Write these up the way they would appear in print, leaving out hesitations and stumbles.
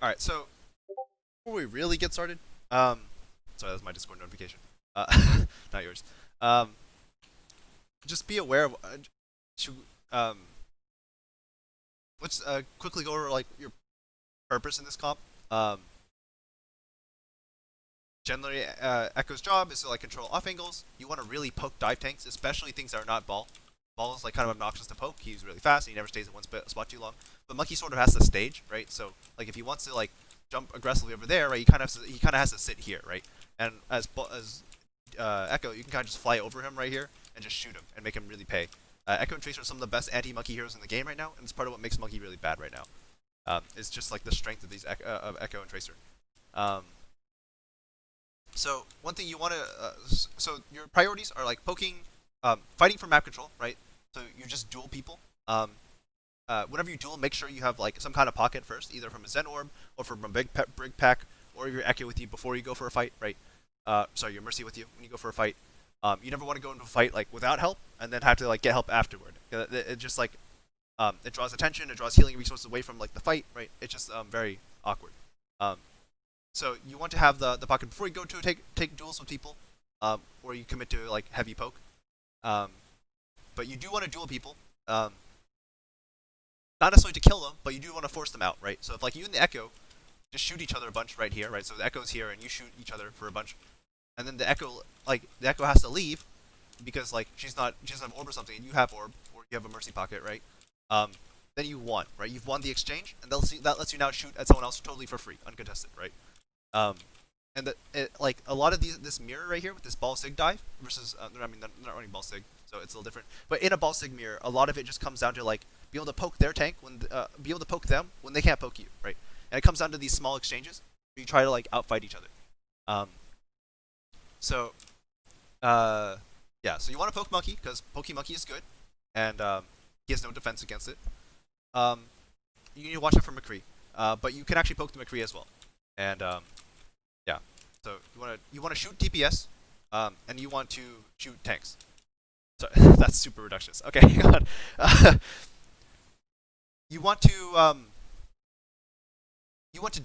All right, so before we really get started, sorry, that's my Discord notification, not yours. Um, just be aware of, to, um, let's quickly go over like your purpose in this comp. Um, Generally, Echo's job is to like control off angles. You want to really poke dive tanks, especially things that are not ball. Ball is like kind of obnoxious to poke. He's really fast and he never stays in one spot too long. But Monkey sort of has to stage, right? So like if he wants to like jump aggressively over there, right? He kind of has to sit here, right? And as Echo, you can kind of just fly over him right here and just shoot him and make him really pay. Echo and Tracer are some of the best anti-Monkey heroes in the game right now, and it's part of what makes Monkey really bad right now. It's just like the strength of these of Echo and Tracer. Um, so one thing you want to, so your priorities are like poking, fighting for map control, right? So you just duel people. Whenever you duel, make sure you have like some kind of pocket first, either from a Zen Orb or from a big pack, or your Echo with you before you go for a fight, right? Sorry, your Mercy with you when you go for a fight. You never want to go into a fight like without help and then have to like get help afterward. It just like it draws attention, it draws healing resources away from like the fight, right? It's just very awkward. Um, so you want to have the pocket before you go to take duels with people, or you commit to like heavy poke. Um, but you do want to duel people. Not necessarily to kill them, but you do want to force them out, right? So if like you and the Echo just shoot each other a bunch right here, right? So the Echo's here and you shoot each other for a bunch, and then the Echo has to leave because like she doesn't have orb or something, and you have orb or you have a mercy pocket, right? Then you won, right? You've won the exchange, and that lets you now shoot at someone else totally for free, uncontested, right? Um, and like a lot of this mirror right here with this ball sig dive versus I mean they're not running ball sig, so it's a little different. But in a ball sig mirror, a lot of it just comes down to like be able to poke their tank be able to poke them when they can't poke you, right? And it comes down to these small exchanges where you try to like outfight each other. Um, so yeah, so you want to poke Monkey because Pokey Monkey is good, and he has no defense against it. Um, you need to watch out for McCree, but you can actually poke the McCree as well, and yeah. So you want to shoot DPS, and you want to shoot tanks. Sorry, that's super reductionist. Okay, hang on. You want to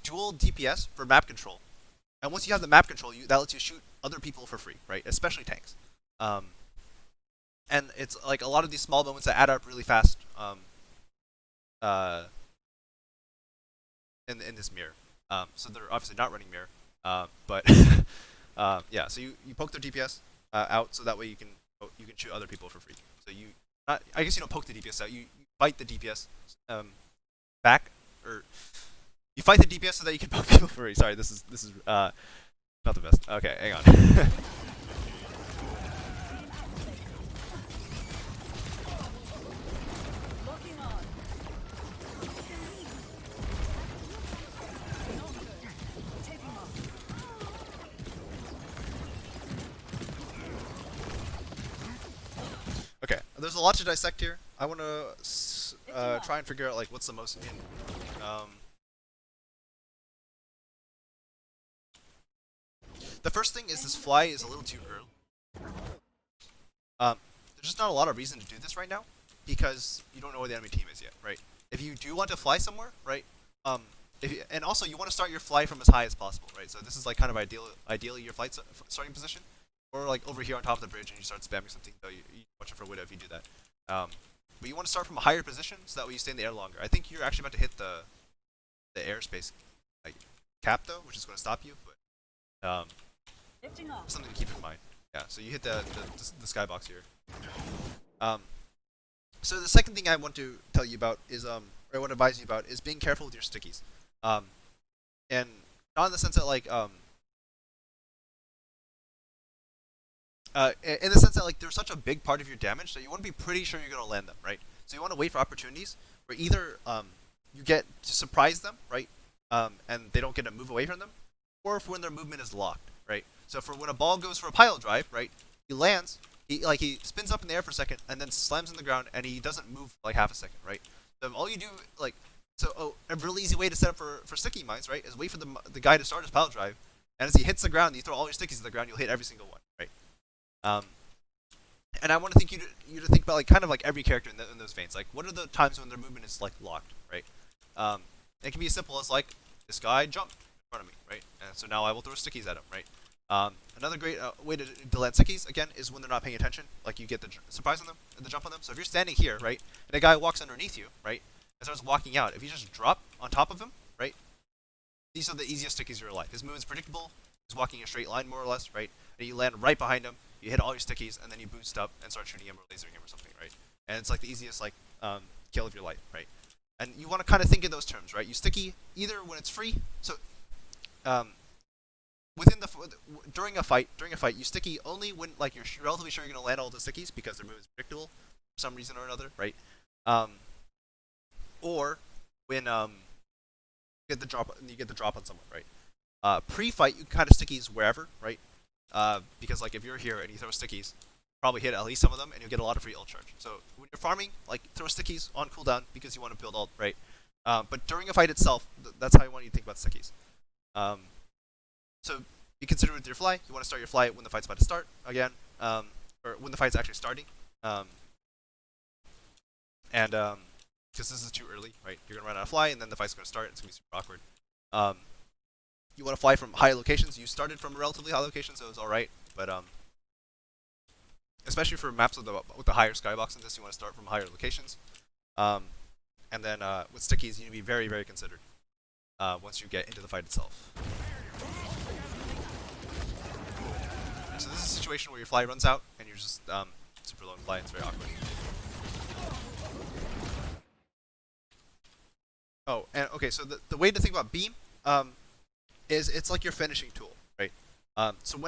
dual DPS for map control, and once you have the map control, that lets you shoot other people for free, right? Especially tanks. Um, and it's like a lot of these small moments that add up really fast. Uh, in this mirror. So they're obviously not running mirror. But yeah, so you poke their DPS out, so that way you can shoot other people for free. So I guess you don't poke the DPS out. You fight the DPS back, or you fight the DPS so that you can poke people for free. Sorry, this is not the best. Okay, hang on. Okay, there's a lot to dissect here. I want to try and figure out like what's the most the first thing is this fly is a little too early. There's just not a lot of reason to do this right now because you don't know where the enemy team is yet, right? If you do want to fly somewhere, right? And also you want to start your fly from as high as possible, right? So this is like kind of ideally your flight starting position, or like over here on top of the bridge and you start spamming something. Though you watch out for Widow if you do that. But you want to start from a higher position so that way you stay in the air longer. I think you're actually about to hit the airspace like cap though, which is going to stop you, but something to keep in mind. Yeah, so you hit the skybox here. So the second thing I want to tell you about is or I want to advise you about is being careful with your stickies. And not in the sense that like in the sense that like they're such a big part of your damage that you want to be pretty sure you're gonna land them, right? So you want to wait for opportunities where either you get to surprise them, right? And they don't get to move away from them, or if when their movement is locked, right? So for when a ball goes for a pile drive, right? He lands, he spins up in the air for a second and then slams in the ground and he doesn't move for like half a second, right? So all you do like a really easy way to set up for sticky mines, right, is wait for the guy to start his pile drive, and as he hits the ground, you throw all your stickies to the ground, you'll hit every single one, right? And I want to think you to think about like kind of like every character in those veins. Like, what are the times when their movement is like locked, right? It can be as simple as like this guy jumped in front of me, right? And so now I will throw stickies at him, right? Another great way to land stickies, again, is when they're not paying attention. Like, you get the surprise on them, the jump on them. So if you're standing here, right, and a guy walks underneath you, right, and starts walking out, if you just drop on top of him, right, these are the easiest stickies of your life. His movement's predictable. He's walking in a straight line, more or less, right? And you land right behind him. You hit all your stickies, and then you boost up and start shooting him or lasering him or something, right? And it's like the easiest kill of your life, right? And you want to kind of think in those terms, right? You sticky either when it's free. So within the during a fight, you sticky only when like you're relatively sure you're gonna land all the stickies because their move is predictable for some reason or another, right? Or when you get the drop on someone, right? Pre-fight, you can kind of stickies wherever, right? Because like if you're here and you throw stickies, probably hit at least some of them, and you'll get a lot of free ult charge. So when you're farming, like throw stickies on cooldown because you want to build ult, right? But during a fight itself, that's how I want you to think about stickies. So be considerate with your fly. You want to start your fly when the fight's about to start again, or when the fight's actually starting. Because this is too early, right? You're gonna run out of fly, and then the fight's gonna start. It's gonna be super awkward. You want to fly from high locations. You started from a relatively high location, so it's all right. But especially for maps with the higher skybox in this, you want to start from higher locations. And then with stickies, you need to be very, very considered once you get into the fight itself. So this is a situation where your fly runs out, and you're just super low in fly. It's very awkward. Oh, and okay, so the way to think about beam is it's like your finishing tool, right? So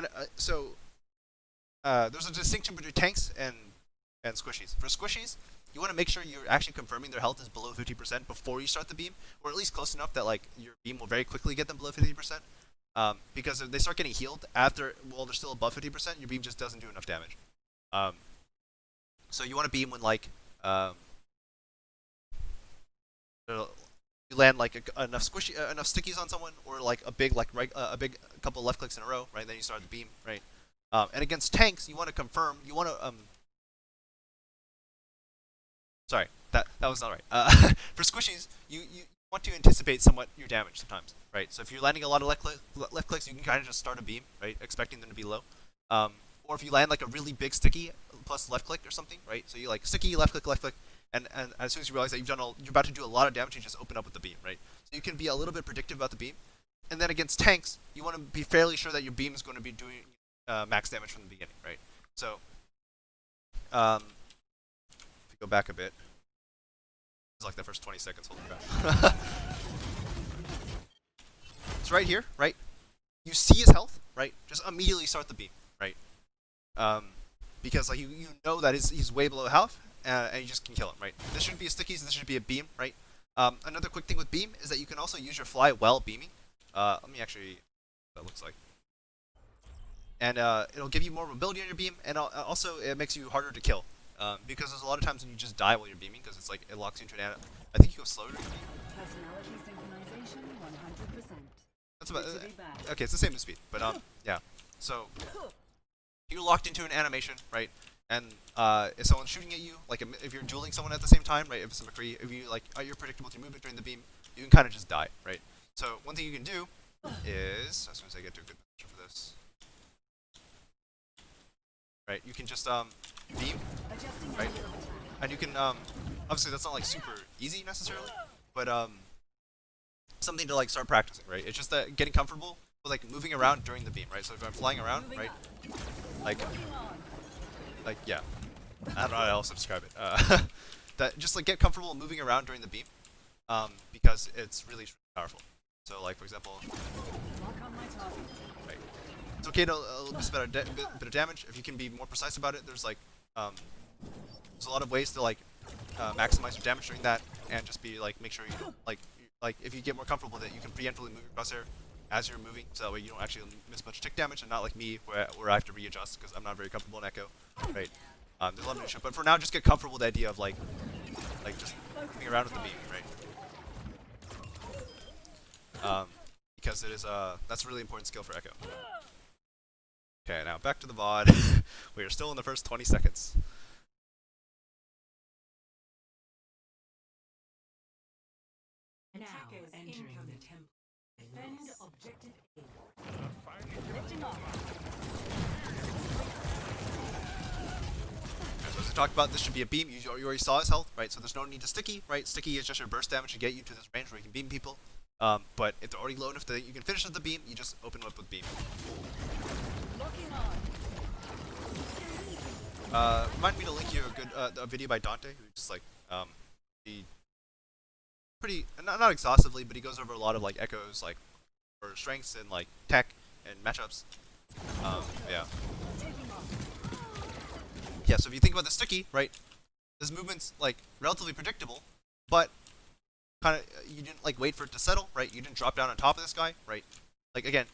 there's a distinction between tanks and squishies. For squishies, you want to make sure you're actually confirming their health is below 50% before you start the beam, or at least close enough that like your beam will very quickly get them below 50%. Because if they start getting healed while they're still above 50%, your beam just doesn't do enough damage. So you want to beam when like you land like enough stickies on someone, or like a big couple left clicks in a row, right? Then you start the beam, right? And against tanks, you want to confirm. You want to Sorry, that was not right. For squishies, you want to anticipate somewhat your damage sometimes, right? So if you're landing a lot of left clicks, you can kind of just start a beam, right? Expecting them to be low. Or if you land like a really big sticky plus left click or something, right? So you like sticky left click, and as soon as you realize that you're about to do a lot of damage, you just open up with the beam, right? So you can be a little bit predictive about the beam. And then against tanks, you want to be fairly sure that your beam is going to be doing max damage from the beginning, right? So if we go back a bit, it's like the first 20 seconds. Holy crap! It's right here, right? You see his health, right? Just immediately start the beam, right? Because like you know that he's way below health, and you just can kill him, right? This shouldn't be a stickies. This should be a beam, right? Another quick thing with beam is that you can also use your fly while beaming. Let me actually. What that looks like. And it'll give you more mobility on your beam, and also it makes you harder to kill. Because there's a lot of times when you just die while you're beaming, because it's like it locks you into an I think you go slower. Personality synchronization 100%. That's about okay. It's the same as speed, but yeah. So you're locked into an animation, right? And if someone's shooting at you, like if you're dueling someone at the same time, right? If it's a McCree, if you like you're predictable to your movement during the beam, you can kind of just die, right? So one thing you can do is, as soon as I get to a good position for this, right? You can just beam, right? And you can obviously that's not like super easy necessarily, but something to like start practicing, right? It's just that getting comfortable with like moving around during the beam, right? So if I'm flying around, right? Like yeah, I don't know how else to describe it. That just like get comfortable moving around during the beam, because it's really powerful. So like for example, right? It's okay to a little bit of damage if you can be more precise about it. There's like there's a lot of ways to like maximize your damage during that, and just be like make sure you don't, like if you get more comfortable with it, you can preemptively move your crosshair as you're moving, so that way you don't actually miss much tick damage, and not like me where I have to readjust because I'm not very comfortable in Echo, right? There's a lot of issue, but for now, just get comfortable with the idea of like just moving around with the beam, right? Because it is that's a really important skill for Echo. Okay, now back to the VOD. We are still in the first 20 seconds. Now entering the temple. So as we talked about, this should be a beam. You already saw his health, right? So there's no need to sticky, right? Sticky is just your burst damage to get you to this range where you can beam people. But if they're already low enough that you can finish with the beam, you just open them up with beam. Remind me to link you a good a video by Dante, who just like he pretty not exhaustively, but he goes over a lot of like echoes, like for strengths and like tech and matchups. Yeah. Yeah. So if you think about the sticky, right, this movement's like relatively predictable, but kind of you didn't like wait for it to settle, right? You didn't drop down on top of this guy, right? Like again,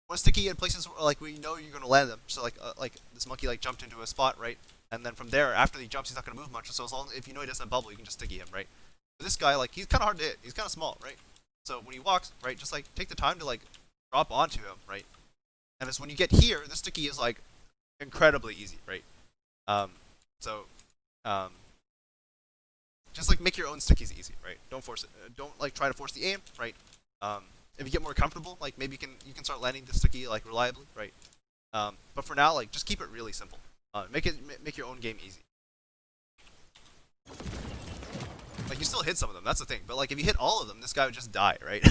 when sticky in places where, like we know you're gonna land them. So like this monkey like jumped into a spot, right? And then from there, after he jumps, he's not gonna move much. So as long if you know he doesn't bubble, you can just sticky him, right? But this guy, like he's kind of hard to hit. He's kind of small, right? So when he walks, right, just like take the time to like drop onto him, right? And it's when you get here, the sticky is like incredibly easy, right? So just like make your own stickies easy, right? Don't force it. Don't like try to force the aim, right? If you get more comfortable, like maybe you can start landing the sticky like reliably, right? But for now, like just keep it really simple. Make your own game easy. Like you still hit some of them, that's the thing. But like if you hit all of them, this guy would just die, right?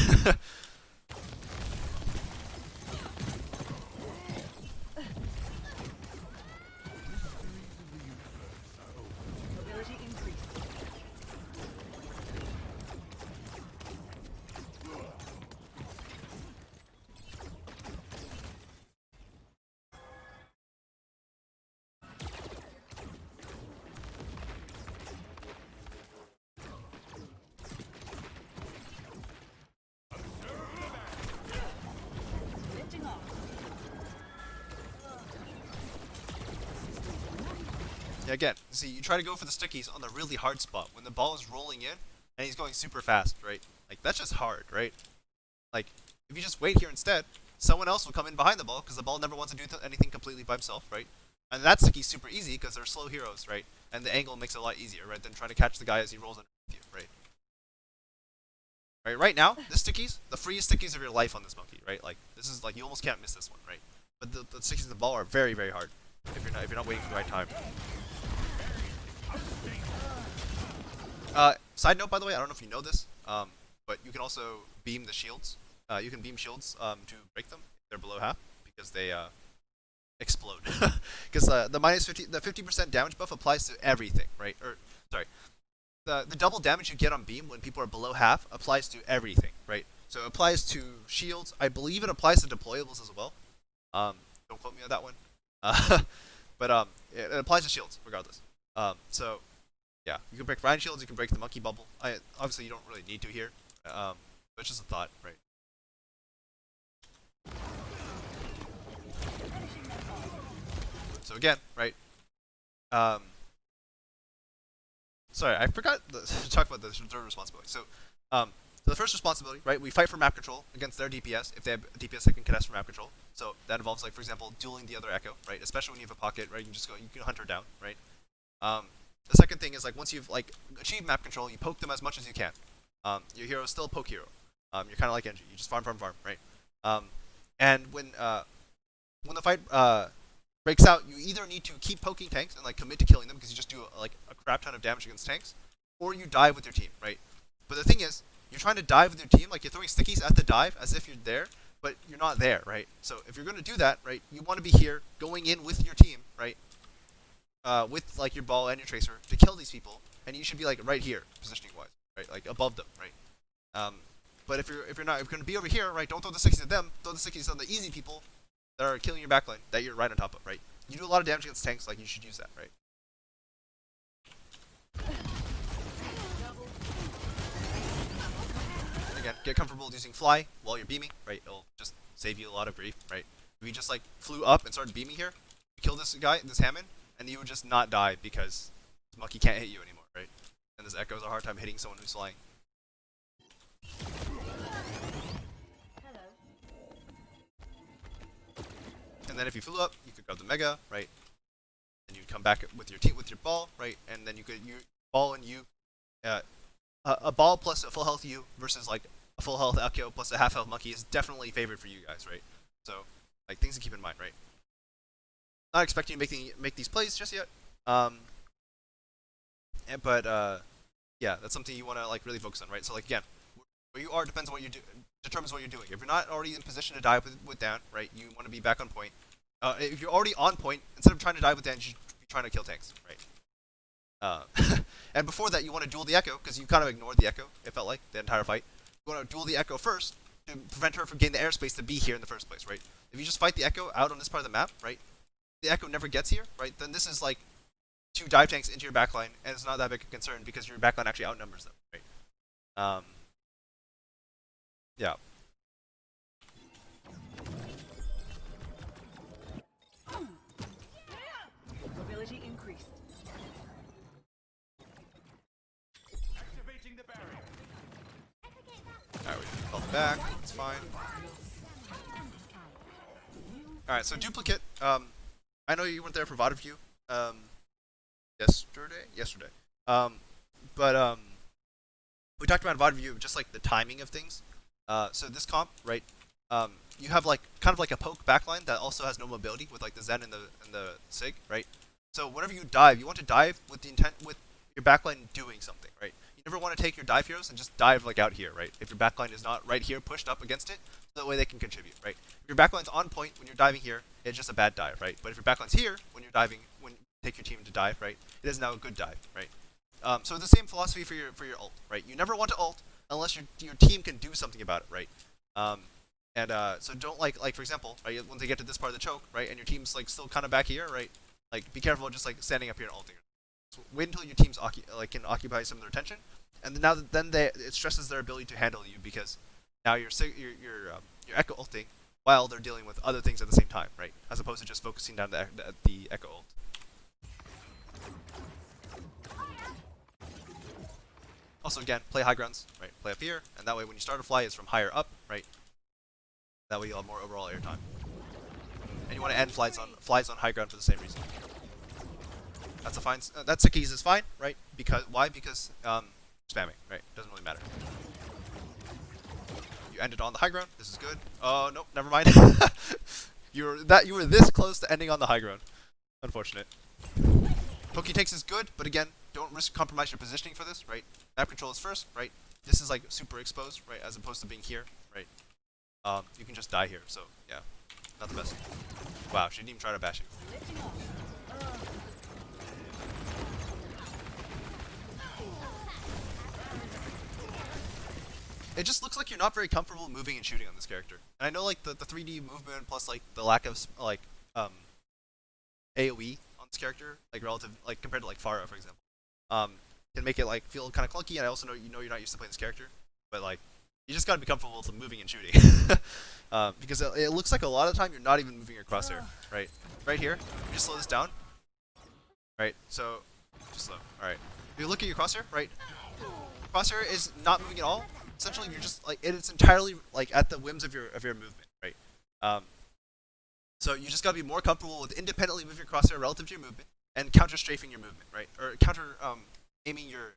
Mobility increased. Lifting off. Yeah, again, see, you try to go for the stickies on the really hard spot when the ball is rolling in and he's going super fast, right? Like that's just hard, right? Like if you just wait here instead, someone else will come in behind the ball because the ball never wants to do anything completely by himself, right? And that sticky's super easy because they're slow heroes, right? And the angle makes it a lot easier, right? Than trying to catch the guy as he rolls underneath you, right? Right now, the stickies, the freest stickies of your life on this monkey, right? Like this is like you almost can't miss this one, right? But the stickies in the ball are very, very hard if you're not waiting for the right time. Side note, by the way, I don't know if you know this, but you can also beam the shields. You can beam shields to break them if they're below half because they explode. Because the 50% damage buff applies to everything, right? Or sorry, the double damage you get on beam when people are below half applies to everything, right? So it applies to shields. I believe it applies to deployables as well. Don't quote me on that one. But it applies to shields regardless. So yeah, you can break Ryan shields, you can break the monkey bubble. Obviously you don't really need to here, but it's just a thought, right? So again, right? Sorry, I forgot to talk about the third responsibility. So the first responsibility, right? We fight for map control against their DPS if they have a DPS that can contest for map control. So that involves, like, for example, dueling the other Echo, right? Especially when you have a pocket, right? You can hunt her down, right? The second thing is, like, once you've like achieved map control, you poke them as much as you can. Your hero is still a poke hero. You're kind of like Genji. You just farm, right? And when the fight breaks out, you either need to keep poking tanks and like commit to killing them because you just do like a crap ton of damage against tanks, or you dive with your team, right? But the thing is, you're trying to dive with your team, like you're throwing stickies at the dive as if you're there, but you're not there, right? So if you're going to do that, right, you want to be here going in with your team, right? With like your ball and your tracer to kill these people, and you should be like right here, positioning wise, right, like above them, right? But if you're going to be over here, right, don't throw the stickies at them. Throw the stickies on the easy people that are killing your backline that you're right on top of, right? You do a lot of damage against tanks, like you should use that, right? Again, get comfortable using fly while you're beaming, right? It'll just save you a lot of grief, right? If you just like flew up and started beaming here, you kill this guy, this Hammond, and you would just not die because this monkey can't hit you anymore, right? And this Echo's a hard time hitting someone who's flying. And then if you flew up, you could grab the Mega, right? And you'd come back with your team with your ball, right? And then you could ball and you, a ball plus a full health you versus like a full health Echo plus a half health Monkey is definitely favored for you guys, right? So, like, things to keep in mind, right? Not expecting you to make these plays just yet. But yeah, that's something you want to like really focus on, right? So like again, where you are depends on what you do, determines what you're doing. If you're not already in position to dive with down, right, you want to be back on point. If you're already on point, instead of trying to dive with down, you should be trying to kill tanks, right? And before that, you want to duel the Echo because you kind of ignored the Echo. It felt like the entire fight. You want to duel the Echo first to prevent her from getting the airspace to be here in the first place, right? If you just fight the Echo out on this part of the map, right, the Echo never gets here, right? Then this is like 2 dive tanks into your backline, and it's not that big a concern because your backline actually outnumbers them, right? Yeah. Mobility increased. Activating the barrier. Alright, we fell back. It's fine. Alright, so duplicate. I know you weren't there for VOD review. Yesterday. But we talked about VOD review just like the timing of things. So this comp, right? You have like kind of like a poke backline that also has no mobility with like the Zen and the Sig, right? So whenever you dive, you want to dive with the intent with your backline doing something, right? You never want to take your dive heroes and just dive like out here, right? If your backline is not right here pushed up against it, so that way they can contribute, right? If your backline's on point when you're diving here, it's just a bad dive, right? But if your backline's here when you're diving, when you take your team to dive, right, it is now a good dive, right? So the same philosophy for your ult, right? You never want to ult unless your team can do something about it, right? So don't like for example, right? Once they get to this part of the choke, right, and your team's like still kind of back here, right? Like be careful just like standing up here and ulting. So wait until your team's can occupy some of their attention, and then it stresses their ability to handle you because now you're Echo ulting while they're dealing with other things at the same time, right? As opposed to just focusing down the Echo ult. Also, again, play high grounds, right? Play up here, and that way when you start a fly, it's from higher up, right? That way you'll have more overall airtime. And you want to end flies on high ground for the same reason. That's a fine. That Sickies is fine, right? Why? Because spamming, right? Doesn't really matter. You ended on the high ground. This is good. Oh nope, never mind. You were this close to ending on the high ground. Unfortunate. Poke takes is good, but again, don't compromise your positioning for this, right? Map control is first, right? This is like super exposed, right? As opposed to being here, right? You can just die here, so yeah, not the best. Wow, she didn't even try to bash you. It just looks like you're not very comfortable moving and shooting on this character. And I know like the 3D movement plus like the lack of like AoE on this character, like relative, like compared to like Pharah, for example, can make it like feel kind of clunky. And I also know you're not used to playing this character, but like you just gotta be comfortable with moving and shooting. Because it looks like a lot of the time you're not even moving your crosshair, right? Right here, you just slow this down, right? So just slow. All right. If you look at your crosshair, right? Crosshair is not moving at all. Essentially, you're just like it's entirely like at the whims of your movement, right? So you just gotta be more comfortable with independently moving your crosshair relative to your movement and counter strafing your movement, right? Or counter aiming your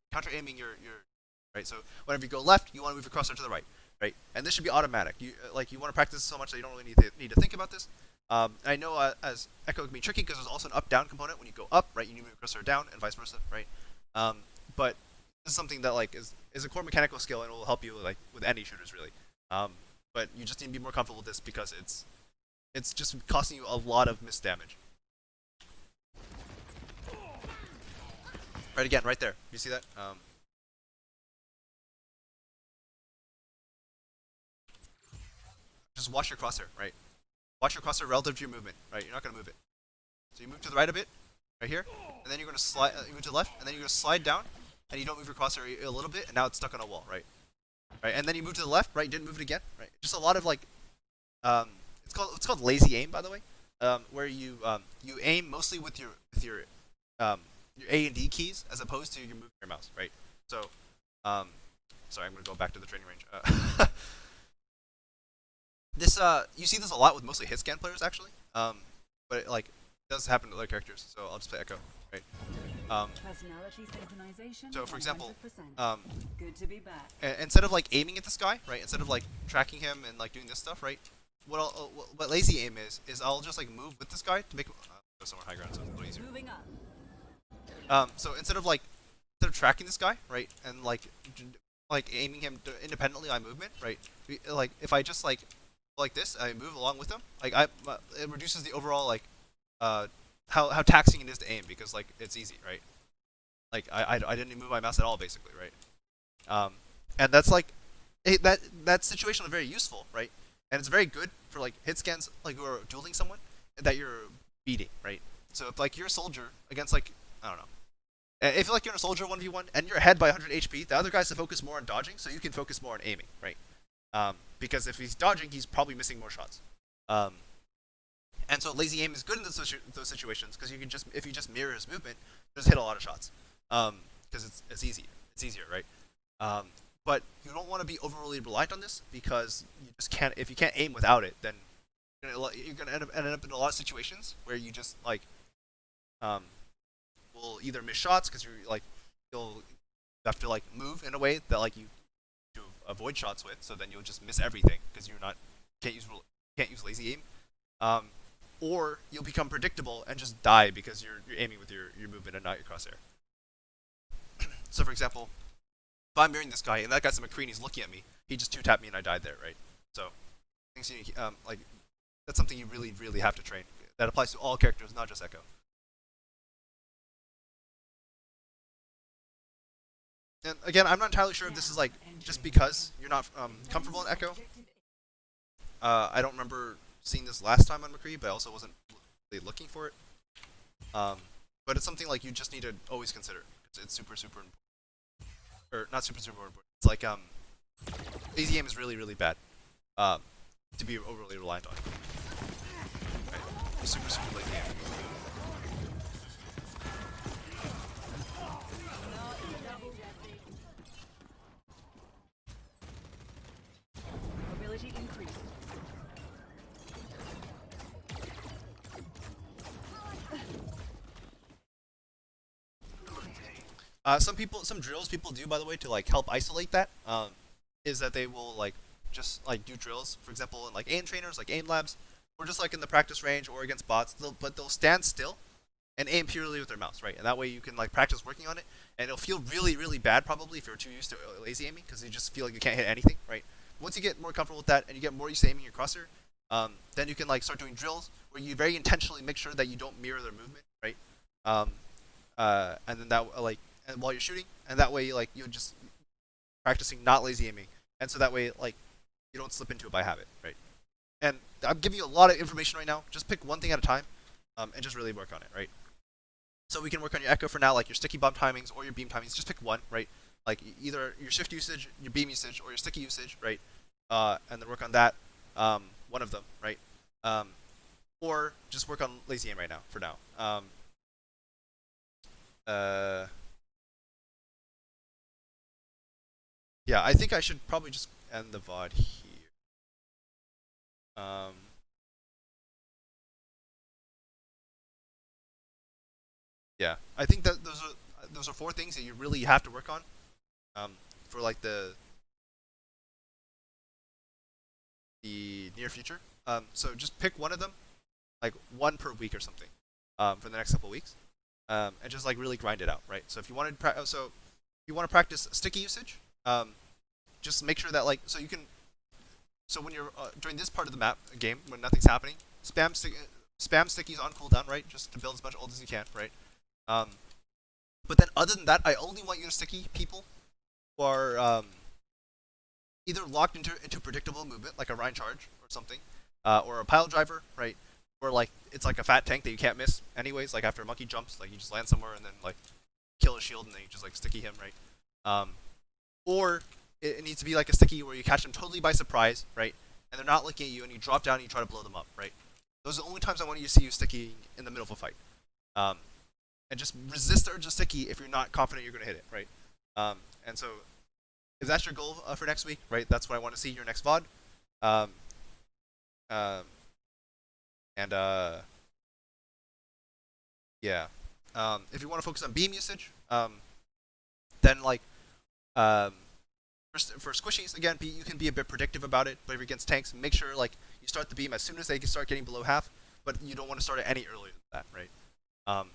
right. So whenever you go left, you want to move your crosshair to the right, right? And this should be automatic. You you want to practice so much that you don't really need to think about this. I know as Echo can be tricky because there's also an up-down component. When you go up, right, you need to move your cursor down, and vice versa, right? But this is something that like is a core mechanical skill and it will help you like with any shooters really. But you just need to be more comfortable with this because it's just costing you a lot of missed damage. Right again, right there. You see that? Just watch your crosshair, right? Watch your crosshair relative to your movement, right? You're not gonna move it. So you move to the right a bit, right here, and then you're gonna slide. You move to the left, and then you're gonna slide down, and you don't move your crosshair a little bit, and now it's stuck on a wall, right? Right, and then you move to the left, right? You didn't move it again, right? Just a lot of like, it's called lazy aim, by the way, where you aim mostly with your A and D keys as opposed to your moving your mouse, right? So, sorry, I'm gonna go back to the training range. This you see this a lot with mostly hit scan players actually, but it does happen to other characters. So I'll just play Echo, right? Personality synchronization. So for example, 100%. um, Good to be back. instead of like aiming at this guy, right? Instead of like tracking him and like doing this stuff, right? What lazy aim is I'll just like move with this guy to make him go somewhere high ground so it's a little easier. Moving up. So instead of tracking this guy, right, and like aiming him independently on movement, right? Like if I just like this, I move along with him. Like it reduces the overall like uh how taxing it is to aim because like it's easy, right? Like I didn't move my mouse at all basically, right? And that's like that situation is very useful, right? And it's very good for like hit scans like who are dueling someone that you're beating, right? So if like you're a soldier against like I don't know. If like you're a soldier 1v1 and you're ahead by 100 HP, the other guy's to focus more on dodging, so you can focus more on aiming, right? Because if he's dodging, he's probably missing more shots. Um, and so lazy aim is good in those situations because you can just if you just mirror his movement, just hit a lot of shots. Because it's easier. It's easier, right? Um, but you don't want to be overly reliant on this because you just can't. If you can't aim without it, then you're gonna end up in a lot of situations where you just like um, will either miss shots because you're like you'll have to like move in a way that like you to avoid shots with. So then you'll just miss everything because you're not can't use lazy aim. Um, or you'll become predictable and just die because you're aiming with your movement and not your crosshair. So for example, if I'm mirroring this guy and that guy's a McCree and he's looking at me, he just two tapped me and I died there, right? So things like that's something you really have to train. That applies to all characters, not just Echo. And again, I'm not entirely sure if this is like just because you're not comfortable in Echo. I don't remember seeing this last time on McCree, but I also wasn't really looking for it. But it's something like you just need to always consider. It's super important, or not super important. It's like lazy aim is really bad to be overly reliant on. Right? Super lazy aim. Mobility increased. Some drills people do, by the way, to like help isolate that, is that they will like just like do drills, for example, in like aim trainers, like aim labs, or just like in the practice range or against bots. They'll stand still and aim purely with their mouse, right? And that way you can like practice working on it, and it'll feel really bad probably if you're too used to lazy aiming because you just feel like you can't hit anything, right? Once you get more comfortable with that and you get more used to aiming your crosshair, then you can like start doing drills where you very intentionally make sure that you don't mirror their movement, right? Um, and then that like and while you're shooting, and that way like you're just practicing not lazy aiming, and so that way like you don't slip into it by habit, right? And I'm giving you a lot of information right now. Just pick one thing at a time, and just really work on it, right? So we can work on your echo for now, like your sticky bomb timings or your beam timings. Just pick one, right? Like either your shift usage, your beam usage, or your sticky usage, right? And then work on that, one of them, right? Um, or just work on lazy aim right now for now. Uh, yeah, I think I should probably just end the VOD here. Um, yeah, I think that those are four things that you really have to work on, for like the near future. So just pick one of them, like one per week or something, for the next couple of weeks, and just like really grind it out, right? So if you want to practice sticky usage, just make sure that like so you can so when you're during this part of the map game when nothing's happening, spam stickies on cooldown, right? Just to build as much ult as you can, right? Um, but then other than that, I only want you to sticky people who are either locked into predictable movement, like a Rhine charge or something, or a pile driver, right? Or like it's like a fat tank that you can't miss anyways. Like after a monkey jumps, like you just land somewhere and then like kill a shield and then you just like sticky him, right? Or it needs to be like a sticky where you catch them totally by surprise, right? And they're not looking at you and you drop down and you try to blow them up, right? Those are the only times I want you to see you sticky in the middle of a fight. And just resist the urge to sticky if you're not confident you're going to hit it, right? And so if that's your goal for next week, right? That's what I want to see in your next VOD. Um, um, and yeah. If you want to focus on beam usage, then like um, for squishies, again, you can be a bit predictive about it. But if you're against tanks, make sure like you start the beam as soon as they can start getting below half, but you don't want to start it any earlier than that, right? Um,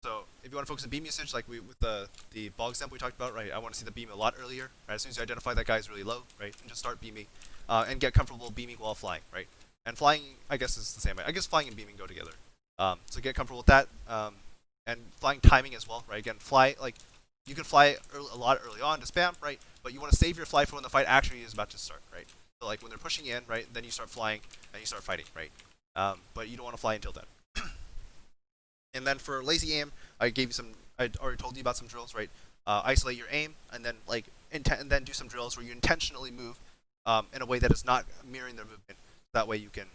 so if you want to focus on beam usage, like with the ball example we talked about, right? I want to see the beam a lot earlier, right? As soon as you identify that guy is really low, right, and just start beaming, and get comfortable beaming while flying, right? And flying, I guess, is the same. I guess flying and beaming go together. So get comfortable with that, and flying timing as well, right? Again, fly like you can fly a lot early on to spam, right? But you want to save your fly for when the fight actually is about to start, right? So like when they're pushing in, right, then you start flying and you start fighting, right? But you don't want to fly until then. And then for lazy aim, I gave you some. I already told you about some drills, right? Isolate your aim, and then like and then do some drills where you intentionally move in a way that is not mirroring their movement. That way you can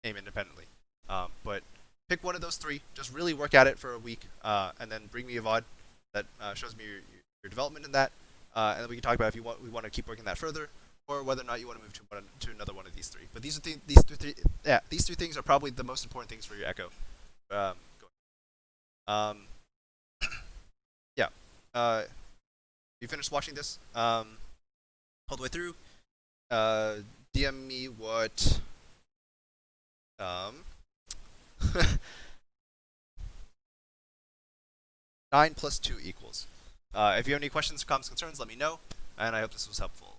aim independently. But pick one of those three. Just really work at it for a week, and then bring me a VOD that shows me your development in that, and then we can talk about if we want to keep working that further, or whether or not you want to move to another one of these three. But these three things are probably the most important things for your Echo. Um, yeah. You finished watching this all the way through. DM me what 9 plus 2 equals. If you have any questions, comments, concerns, let me know, and I hope this was helpful.